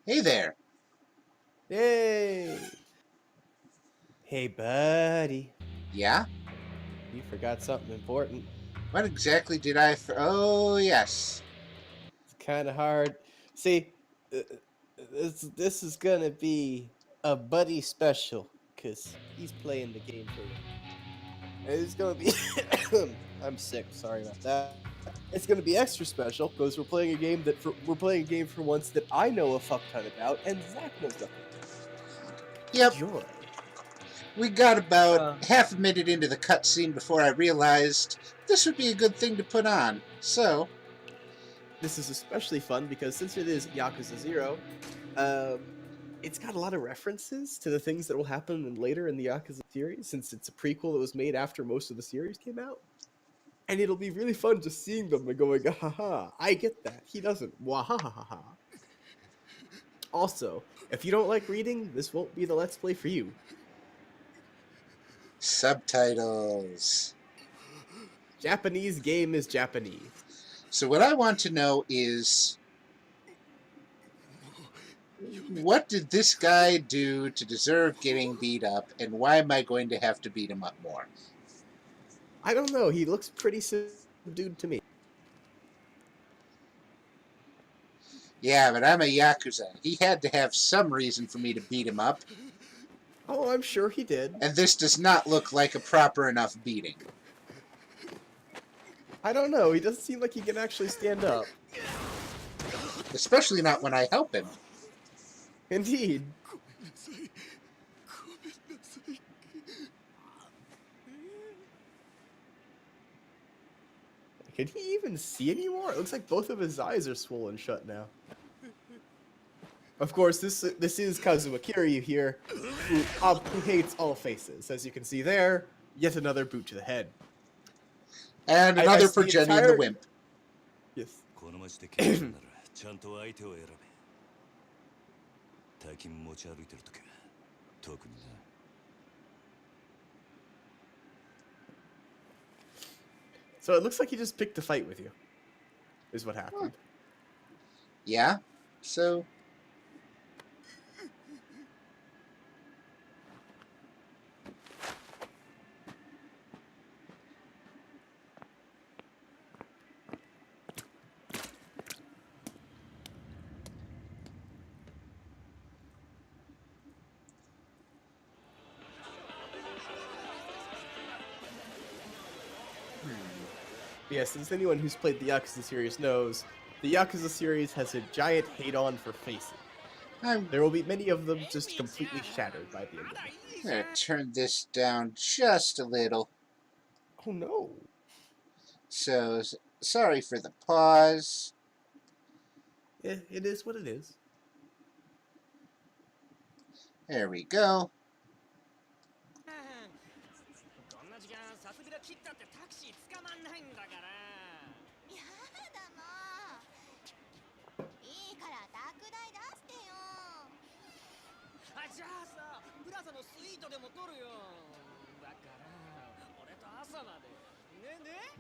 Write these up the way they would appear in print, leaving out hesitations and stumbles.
Hey there. Yay! Hey, buddy. Yeah? You forgot something important. What exactly did I... Oh, yes. It's kind of hard. See, uh, this is gonna be a buddy special because he's playing the game for. It's gonna be. I'm sick. Sorry about that. It's gonna be extra special because we're playing a game for once that I know a fuck ton about and Zach knows nothing about. Yep. Joy. We got about Uh, half a minute into the cutscene before I realized this would be a good thing to put on. So, this is especially fun because since it is Yakuza 0, um, it's got a lot of references to the things that will happen later in the Yakuza series, since it's a prequel that was made after most of the series came out. And it'll be really fun just seeing them and going, ha ha, I get that. He doesn't. Wahahaha. Also, if you don't like reading, this won't be the Let's Play for you. subtitles. Japanese game is Japanese. So what I want to know is, what did this guy do to deserve getting beat up, and why am I going to have to beat him up more? I don't know, he looks pretty subdued to me. Yeah, but I'm a Yakuza. He had to have some reason for me to beat him up, Oh, I'm sure he did. and this does not look like a proper enough beating. I don't know, he doesn't seem like he can actually stand up. Especially not when I help him. Indeed. Can he even see anymore? It looks like both of his eyes are swollen shut now. Of course, this is Kazuma Kiryu here, who hates all faces. As you can see there, yet another boot to the head. And another for Jenny and the Wimp. Yes. So it looks like he just picked a fight with you, is what happened. Yeah? So... Yeah, since anyone who's played the Yakuza series knows, the Yakuza series has a giant hate-on for faces. There will be many of them just completely shattered by the end of it. I'm going to turn this down just a little. Oh no. So, sorry for the pause. Yeah, it is what it is. There we go.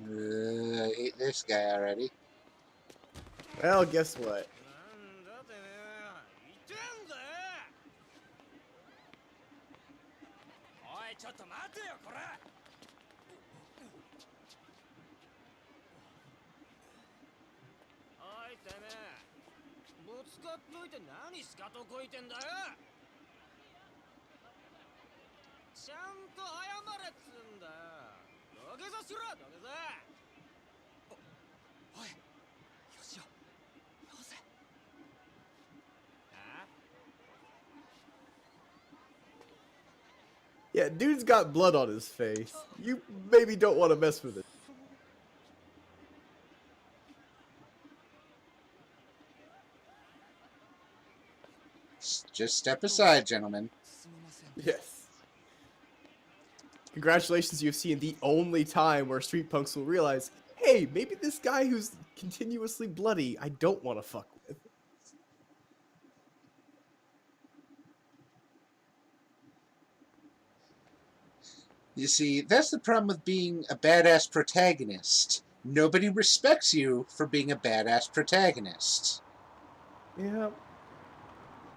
I hate this guy already. Well, guess what? Yeah, dude's got blood on his face. You maybe don't want to mess with it. Just step aside, gentlemen. Yes. Congratulations, you've seen the only time where street punks will realize, hey, maybe this guy who's continuously bloody, I don't want to fuck with. You see, that's the problem with being a badass protagonist. Nobody respects you for being a badass protagonist. Yeah.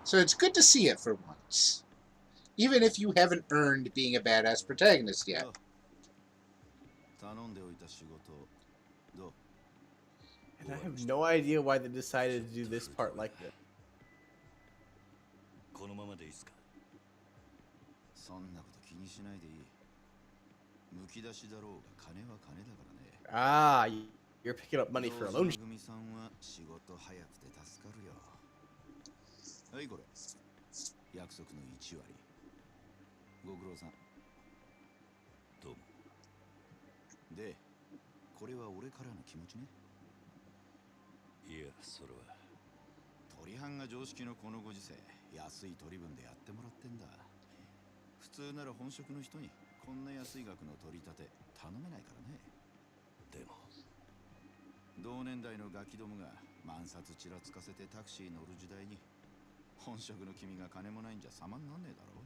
So it's good to see it for once. Even if you haven't earned being a badass protagonist yet. 頼んでおいた仕事どう And I have no idea why they decided to do this part like this. このままでいいっすか。そんなこと気にしないでいいむき出しだろうが金は金だからね Ah, you're picking up money for a loan. 組さんは仕事早くて助かるよはいこれ約束の1割ご苦労さんどうも。でこれは俺からの気持ちねいや、それは。鳥藩が常識のこのご時世安い取り分でやってもらってんだ普通なら本職の人にこんな安い額の取り立て頼めないからねでも、同年代のガキどもが万札ちらつかせてタクシー乗る時代に本職の君が金もないんじゃ様になんねえだろ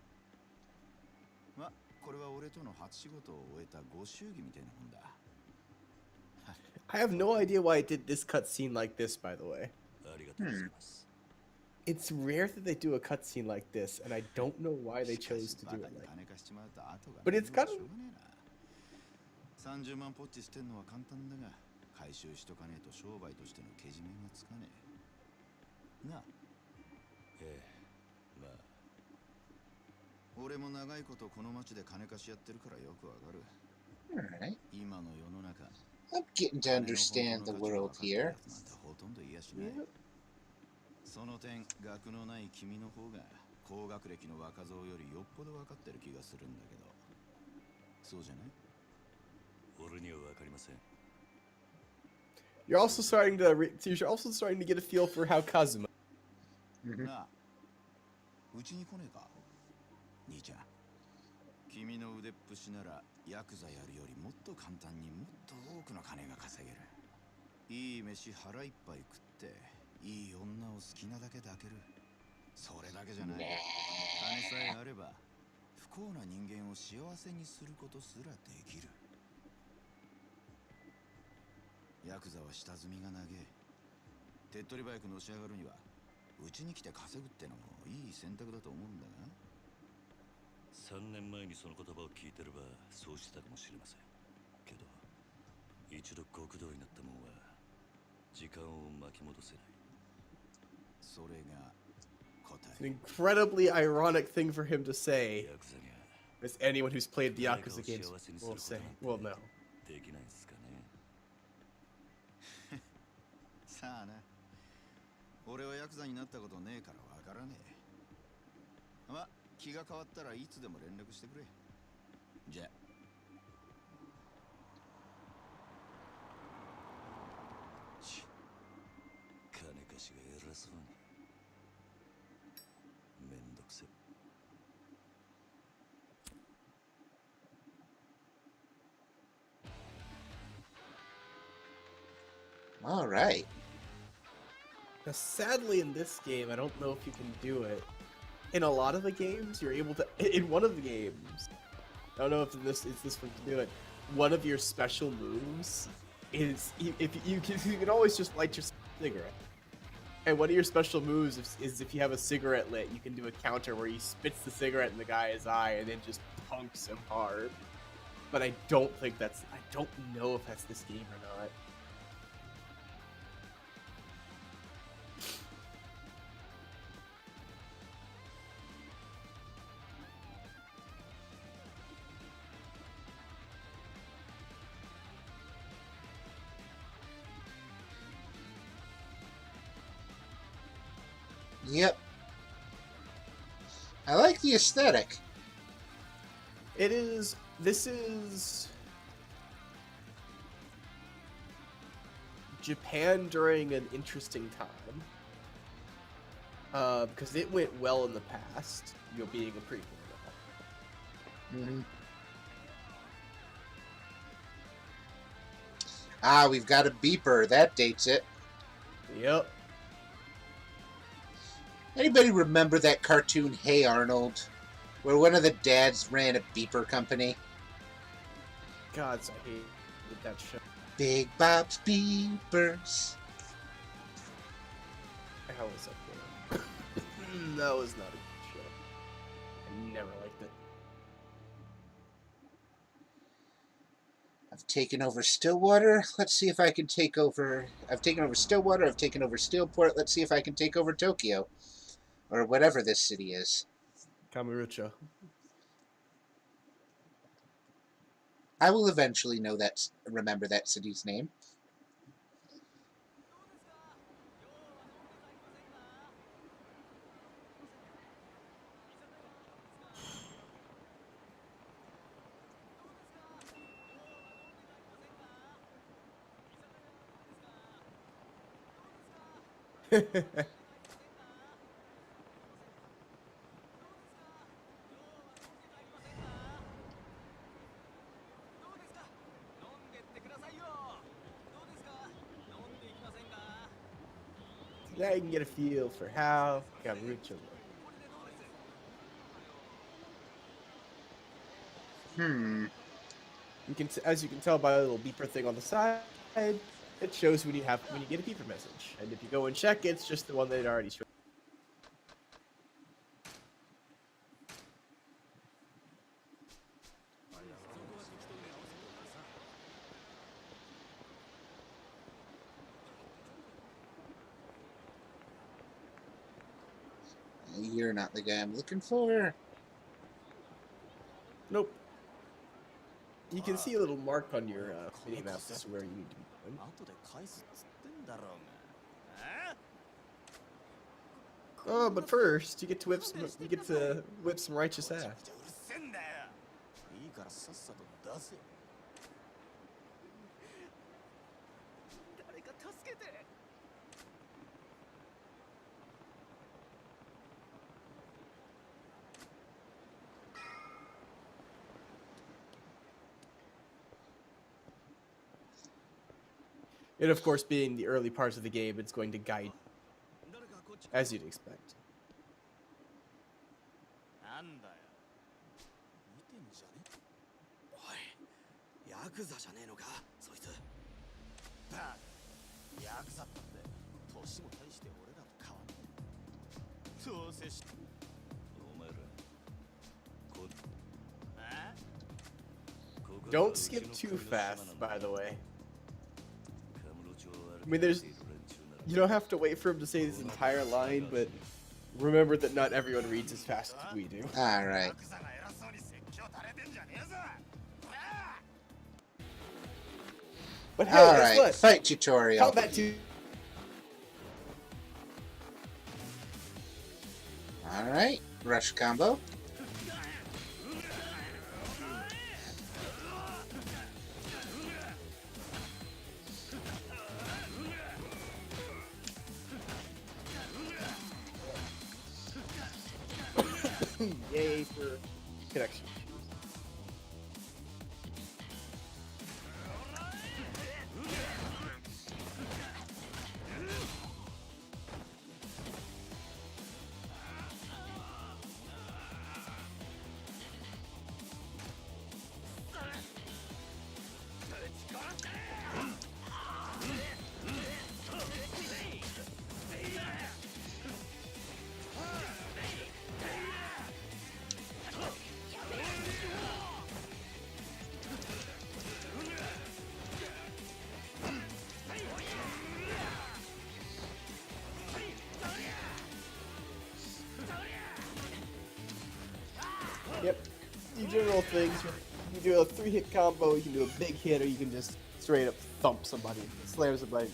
ま、これは俺との初仕事を終えたご祝儀みたいなもんだ I have no idea why it did this cutscene like this, by the way. ありがとうございます。 It's rare that they do a cutscene like this, and I don't know why they chose to do it like. 金貸しちまうと後が But it's got しょうがねえな30万ポッチ捨てんのは簡単だが回収しとかねえと商売としてのけじめがつかねえなあええ、まあ、俺も長いことこの町で金貸しやってるからよくわかる Alright. 今の世の中 I'm getting to understand the world here. ほとんど言いやしない Yep. その点学のない君の方が高学歴の若造よりよっぽど分かってる気がするんだけどそうじゃない 俺にはわかりません。 You're also starting to you're also starting to get a feel for how Kazuma. Mhm. なあうちに来ねえか兄ちゃん君の腕っぷしならヤクザやるよりもっと簡単にもっと多くの金が稼げるいい飯腹いっぱい食っていい女を好きなだけ抱けるそれだけじゃない金さえあれば不幸な人間を幸せにすることすらできるヤクザは下積みが長え手っ取り早くのし上がるにはうちに来て稼ぐってのもいい選択だと思うんだが3年前にその言葉を聞いてればそうしたかもしれませんけど、一度極道になったもんは時間を巻き戻せない。それが答 It's an え incredibly ironic thing for him to say, ヤクザには as anyone who's played the 誰かを Yakuza games 幸せにす will ること say. なんて Well, no. できないんすかね。さあな俺はヤクザになったことねえからわからねえま気が変わったらいつでも連絡してくれじゃあ金貸しが偉そうに。めんどくせ。 Alright. Now, sadly, in this game, I don't know if you can do it. In a lot of the games, you're able to. In one of the games, I don't know if this one can do it. One of your special moves is if you can always just light your cigarette. And one of your special moves is if you have a cigarette lit, you can do a counter where he spits the cigarette in the guy's eye and then just punks him hard. But I don't think that's. I don't know if that's this game or not. Yep. I like the aesthetic. It is. This is Japan during an interesting time. Because it went well in the past, being a prequel. Mm-hmm. Ah, we've got a beeper. That dates it. Yep. Anybody remember that cartoon Hey Arnold? Where one of the dads ran a beeper company? Gods, I hated that show. Big Bob's Beepers. How was that game? That was not a good show. I never liked it. I've taken over Stillwater. Let's see if I can take over... I've taken over Stillwater. I've taken over Steelport. Let's see if I can take over Tokyo. Or whatever this city is. Kamurocho. I will eventually remember that city's name. Now you can get a feel for how Kamurocho looks. As you can tell by the little beeper thing on the side, it shows when you get a beeper message. And if you go and check, it's just the one that it already showed. You're not the guy I'm looking for. Nope. You can see a little mark on your mini map as to where you need to be going. Oh, but first you get to whip some righteous ass. And of course, being the early parts of the game, it's going to guide, as you'd expect. ヤクザじゃねえのかそいつバーヤクザって年も大して俺らと変わんねえどうせしお前らこえ Don't skip too fast, by the way. I mean, you don't have to wait for him to say this entire line, but remember that not everyone reads as fast as we do. Alright. But hey, guess Alright, what? fight tutorial. Combat to Alright, rush combo. Yay for connection. Yep. You general things. You do a 3-hit combo, you can do a big hit, or you can just straight up thump somebody, slam somebody.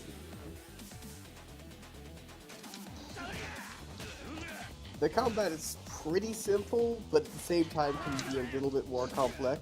The combat is pretty simple, but at the same time can be a little bit more complex.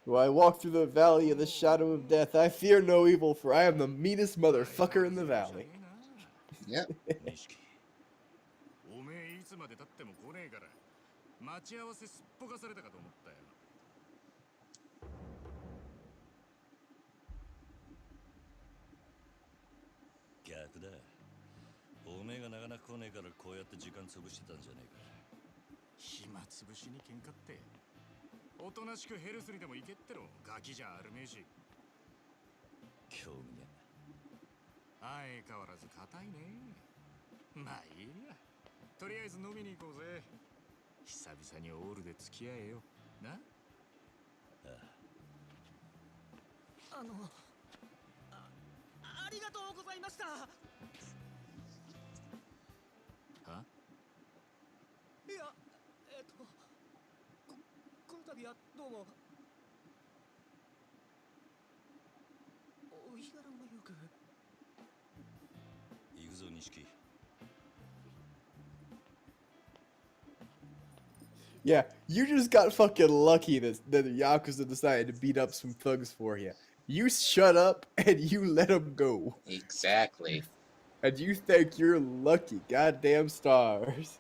When I walk through the valley of the shadow of death, I fear no evil, for I am the meanest motherfucker in the valley. Yep. おめえいつまで経っても来ねえから待ち合わせすっぽかされたかと思ったよ。逆だ。おめえがなかなか来ねえからこうやって時間潰してたんじゃねえか。暇つぶしに喧嘩って。おとなしくヘルスにでも行けってろ。ガキじゃあるめえし。興味ね。相変わらず硬いね。まあいいや。とりあえず飲みに行こうぜ。久々にオールで付き合えよ。な。ありがとうございました。はいや、この度はどうも。お日柄もよく。行くぞ錦。 Yeah, you just got fucking lucky that the Yakuza decided to beat up some thugs for you. You shut up and you let them go. Exactly. And you think you're lucky. Goddamn stars.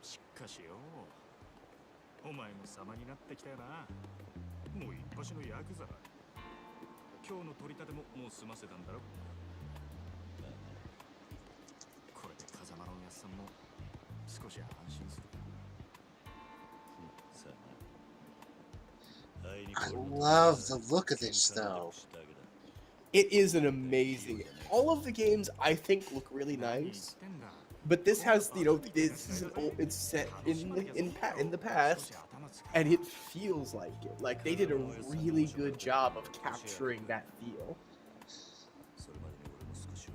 しかしよ、お前も様になってきたよな。もう一発のヤクザだ。今日の取り立てももう済ませたんだろ。これで風間のおやっさんも少し安心する。さあな。 I love the look of this, though. It is an amazing. All of the games I think look really nice, but this has, you know, this is an old, it's set in the past, and it feels like it. Like they did a really good job of capturing that feel. それまでに俺も少しは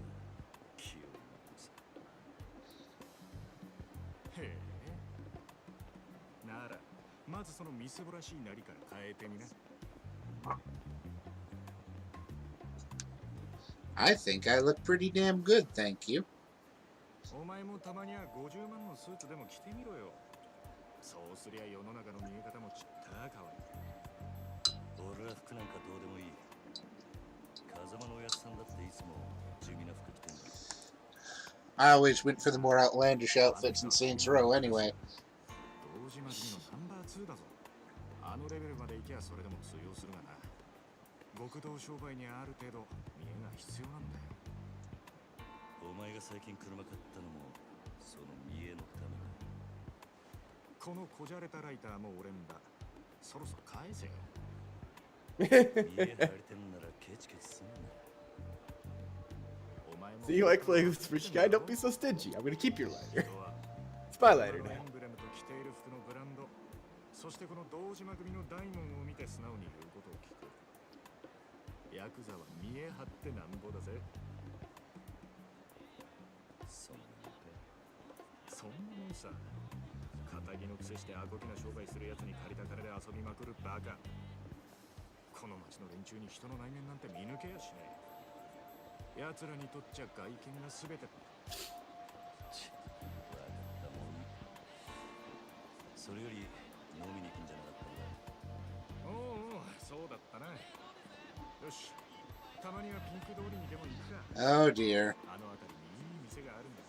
気を持ってさ。へえ。ならまずそのみすぼらしいなりから変えてみな。I think I look pretty damn good, thank you. お前もたまには50万のスーツでも着てみろよ。そうすりゃ世の中の見え方もちった変わる。俺は服なんかどうでもいい。風間のおやっさんだっていつも地味な服着てんだ。 I always went for the more outlandish outfits in Saints Row anyway. 堂島組のナンバー2だぞ。あのレベルまで行きゃそれでも通用するがな。極道商売にある程度見えが必要なんだよ。お前が最近車買ったのもその見栄のためか。このこじゃれたライターも俺んだ。そろそろ返せよ。見栄張りてんならケチケチすんな。 So you like playing with this rich guy? Don't be so stingy. I'm gonna keep your lighter. It's my lighter now. エンブレムと着ている服のブランド、そしてこの堂島組の大門を見て素直に言うことを聞く。ヤクザは見栄張ってなんぼだぜ。そんなもんか。そんなもんさ。仇のくせしてアコギな商売するやつに借りた金で遊びまくるバカ。この町の連中に人の内面なんて見抜けやしねえ。奴らにとっちゃ外見が全て。ち、わかったもん。それより飲みに行くんじゃなかったんだ。おうおう、そうだったな。よし、たまにはピンク通りにでも行くか。 Oh dear. あの辺りにいい店があるんだ。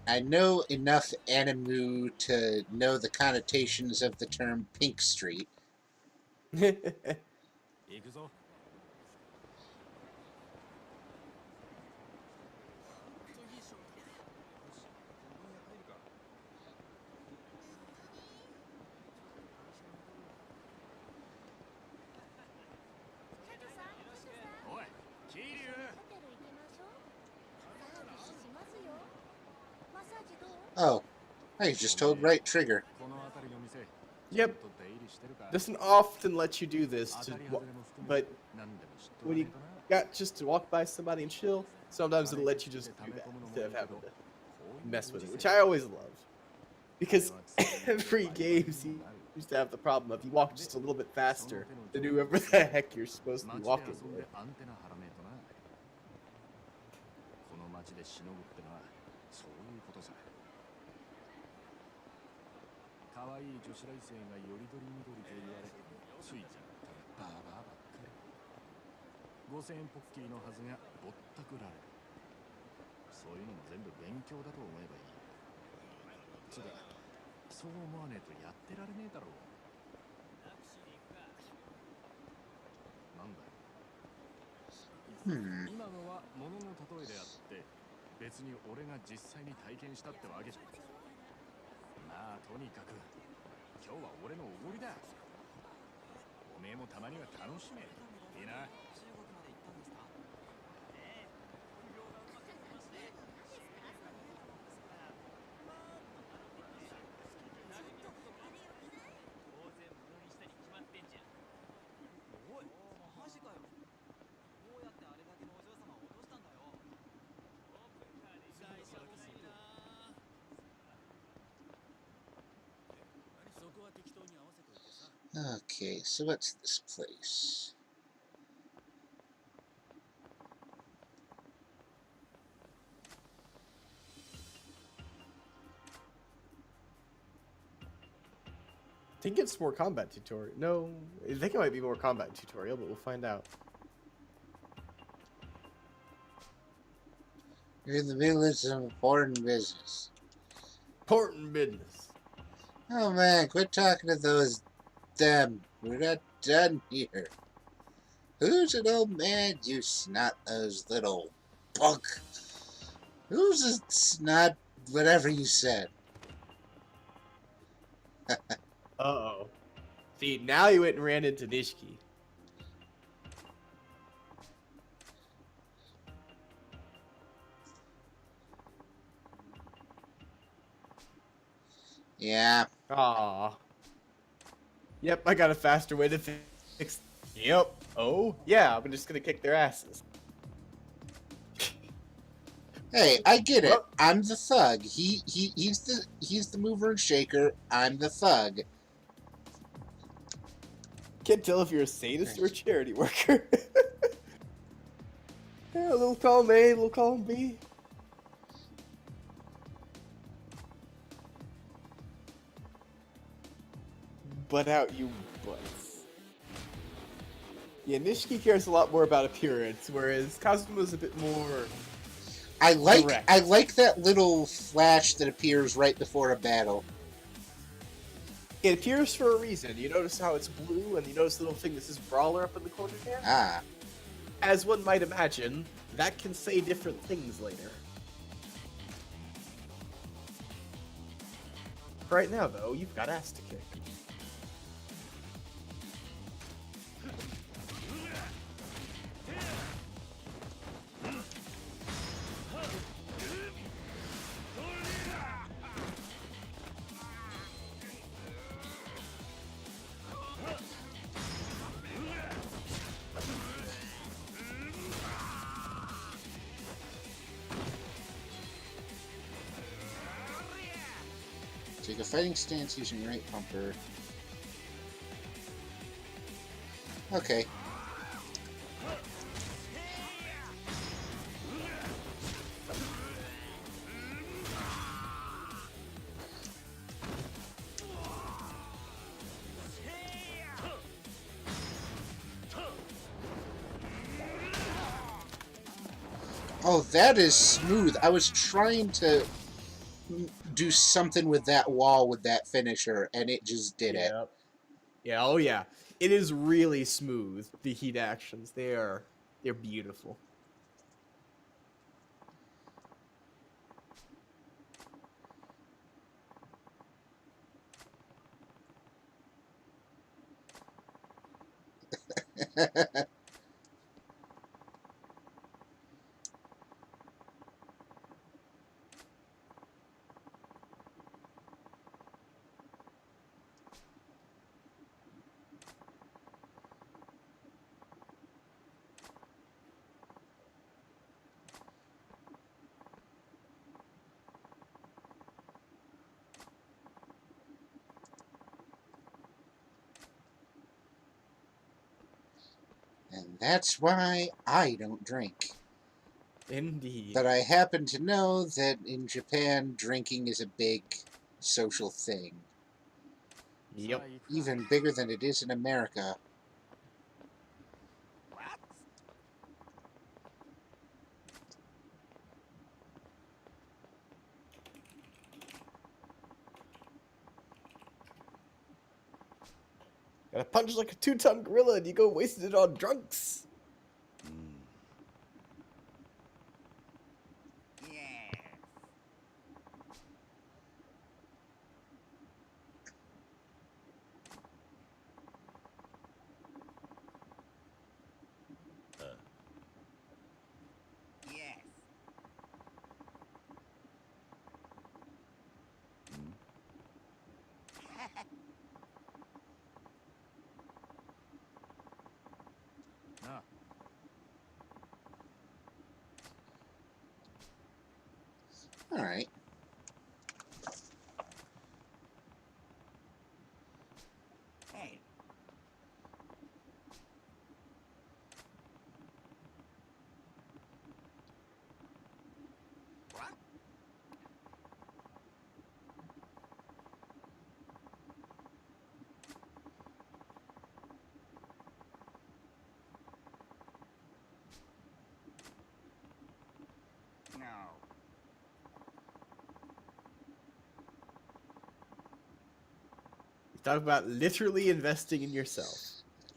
I know enough anime to know the connotations of the term Pink Street. 行くぞ。おい、桐生。 Oh, I just told right trigger. この辺りの店。 Yep. Doesn't often let you do this, but when you got just to walk by somebody and chill, sometimes it'll let you just do that instead of having to mess with it, which I always love. Because every game seems to have the problem of you walk just a little bit faster than whoever the heck you're supposed to be walking with. この街でしのぐってのはそういうことさ。可愛い女子大生がよりどりみどりと言われ、ついてったらバーバーばっかり。5000円ポッキーのはずがぼったくられる。全部勉強だと思えばいい。つうか、そう思わねえとやってられねえだろう。なんだよ。Hmm. 今のは物の例えであって、別に俺が実際に体験したってわけじゃ。まあとにかく今日は俺のおごりだ。おめえもたまには楽しめ。いいな。Okay, so what's this place? I think it's more combat tutorial. No, I think it might be more combat tutorial, but we'll find out. You're in the middle of some important business. Important business. Oh man, quit talking to those them. We're not done here. Who's an old man, you snot-nosed little punk? Who's a snot whatever you said? Uh-oh. See, now you went and ran into Nishiki. Yeah. Aw. Yep, I got a faster way to fix. Yep. Oh, yeah, I'm just gonna kick their asses. Hey, I get it. Well- I'm the thug. He's the mover and shaker. I'm the thug. Can't tell if you're a sadist or a charity worker. Yeah, a little column A, a little column B. Butt out, you butts. Yeah, Nishiki cares a lot more about appearance, whereas Kazuma's a bit more... I like Direct. that little flash that appears right before a battle. It appears for a reason. You notice how it's blue, and you notice the little thing that says Brawler up in the corner there? Ah. As one might imagine, that can say different things later. Right now, though, you've got ass to kick. Take a fighting stance using right bumper. Okay. Oh, that is smooth. I was trying to do something with that wall with that finisher, and it just did it. Yep. Yeah, oh yeah. It is really smooth, the heat actions. They're beautiful. And that's why I don't drink. Indeed. But I happen to know that in Japan, drinking is a big social thing. Yep. Even bigger than it is in America. Gotta punch like a 2-ton gorilla and you go wasted it on drunks. うん Yes. ああ Yes. うん なあ All right. Hey. What? No. Talk about literally investing in yourself.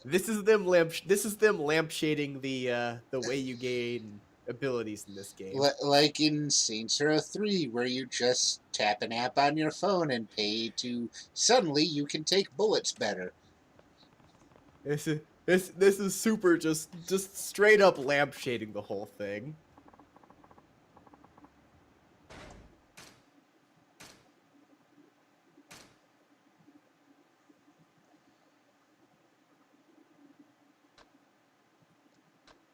This is them lampshading the way you gain abilities in this game. Like in Saints Row 3, where you just tap an app on your phone and pay to. Suddenly, you can take bullets better. This is super just straight up lampshading the whole thing.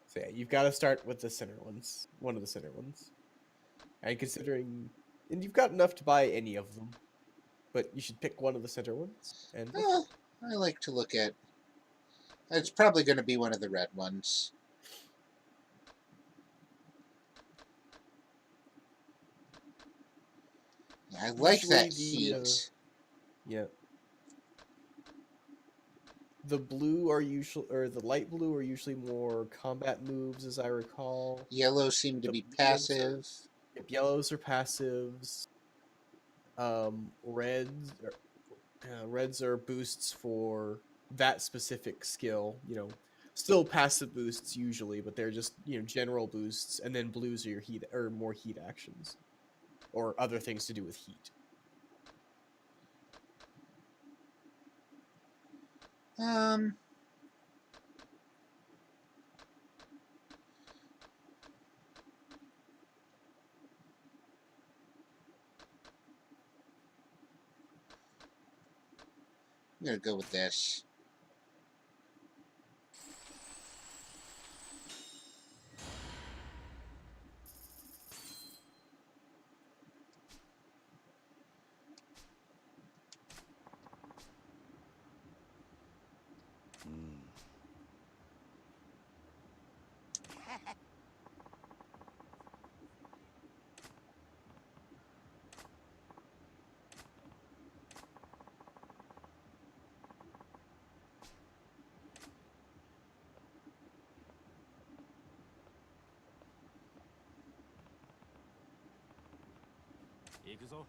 So yeah, you've got to start with the center ones, one of the center ones. And you've got enough to buy any of them, but you should pick one of the center ones and go for it. I like to look at. It's probably going to be one of the red ones. I like Usually that heat. Yeah. The blue are usually, or the light blue are usually more combat moves, as I recall. Yellow seem to The be blue ones passive. Yellows are passives. Reds are boosts for that specific skill. Still passive boosts usually, but they're just general boosts. And then blues are your heat or more heat actions, or other things to do with heat. Um, I'm going to go with this. Mm. 行くぞ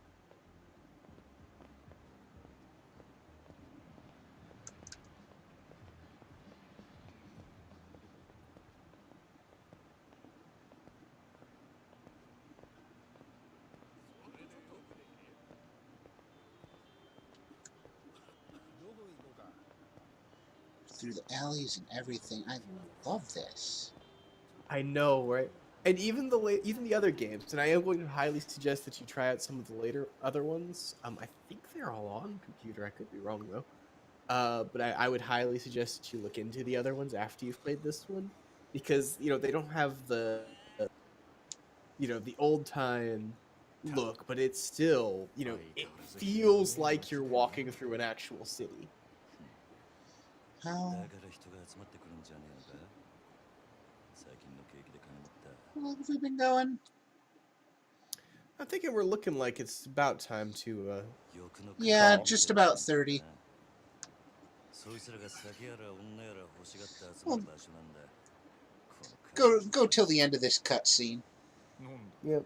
Through the alleys and everything. I love this. I know, right? And even the other games, and I am going to highly suggest that you try out some of the later other ones. I think they're all on computer. I could be wrong though. But I would highly suggest that you look into the other ones after you've played this one, because they don't have the old time look, but it's still it feels like you're walking through an actual city. だ How から人が集まってくるんじゃねえのか最近の景気で金持った long have we been going? I'm thinking we're looking like it's about time to欲の Yeah, Call. just about 30. そいつらが酒やら女やら欲しがって集ま Well, る場所なんだこの go till the end of this cutscene. なんだ Yep.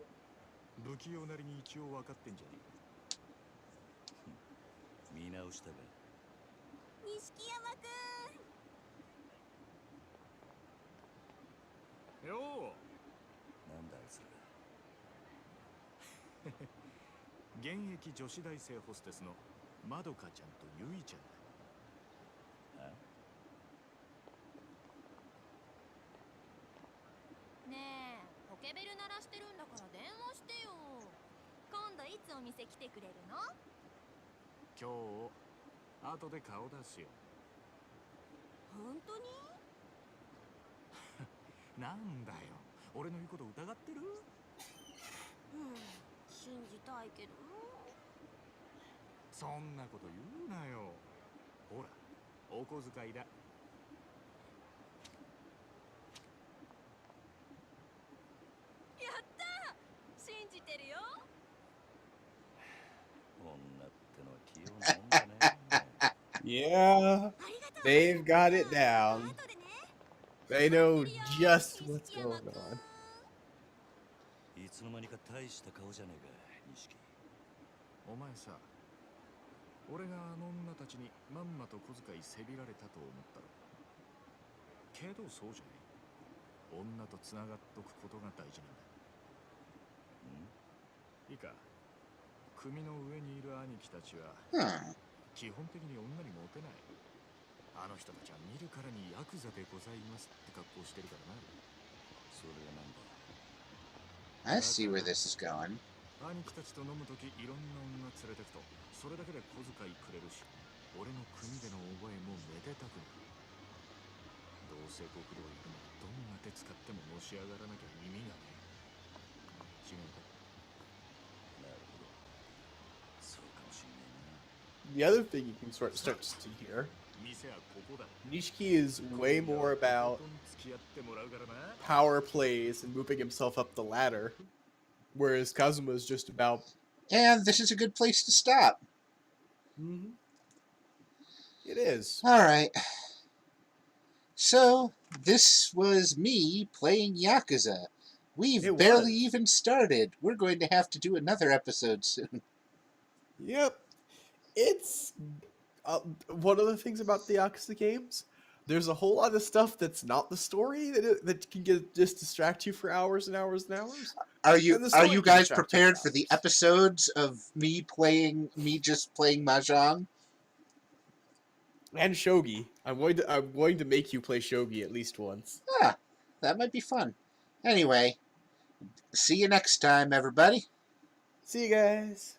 不器用なりに一応分かってんじゃねえか見直したか錦山くん。よなんだあいつら。現役女子大生ホステスのまどかちゃんとゆいちゃんだ。ねえ、ポケベル鳴らしてるんだから電話してよ。今度いつお店来てくれるの？今日後で顔出すよ。本当に？なんだよ、俺の言うこと疑ってる？信じたいけど。そんなこと言うなよ。ほら、お小遣いだ。やったー！信じてるよ。女ってのは器用なもんだね。Yeah, they've got it down. They know just what's going on. いつの間にか大した顔じゃねえか、錦。お前さ、俺があの女たちにまんまと小遣いせびられたと思ったろ。けどそうじゃねえ。女とつながっとくことが大事なんだ。いいか、組の上にいる兄貴たちは基本的に女にモテない。あの人たちは見るからにヤクザでございますって格好してるからな。それがなんだ。I see where this is going. 兄貴たちと飲むときいろんな女連れてくとそれだけで小遣いくれるし、俺の組での覚えもめでたくなる。どうせ極道行くのはどんな手使ってものし上がらなきゃ意味がねえ。違うか？なるほど。そうかもしんね The other thing you can start to see here, 店はここだ。 Nishiki is way more about 付き合ってもらうからな。 power plays and moving himself up the ladder, whereas Kazuma is just about. And this is a good place to stop. It is. Alright. So, this was me playing Yakuza. We've barely even started. We're going to have to do another episode soon. Yep. It's one of the things about the Yakuza games. There's a whole lot of stuff that's not the story that can just distract you for hours and hours and hours. Are you guys prepared for the episodes of me just playing Mahjong? And Shogi. I'm going to make you play Shogi at least once. Ah, that might be fun. Anyway, see you next time, everybody. See you guys.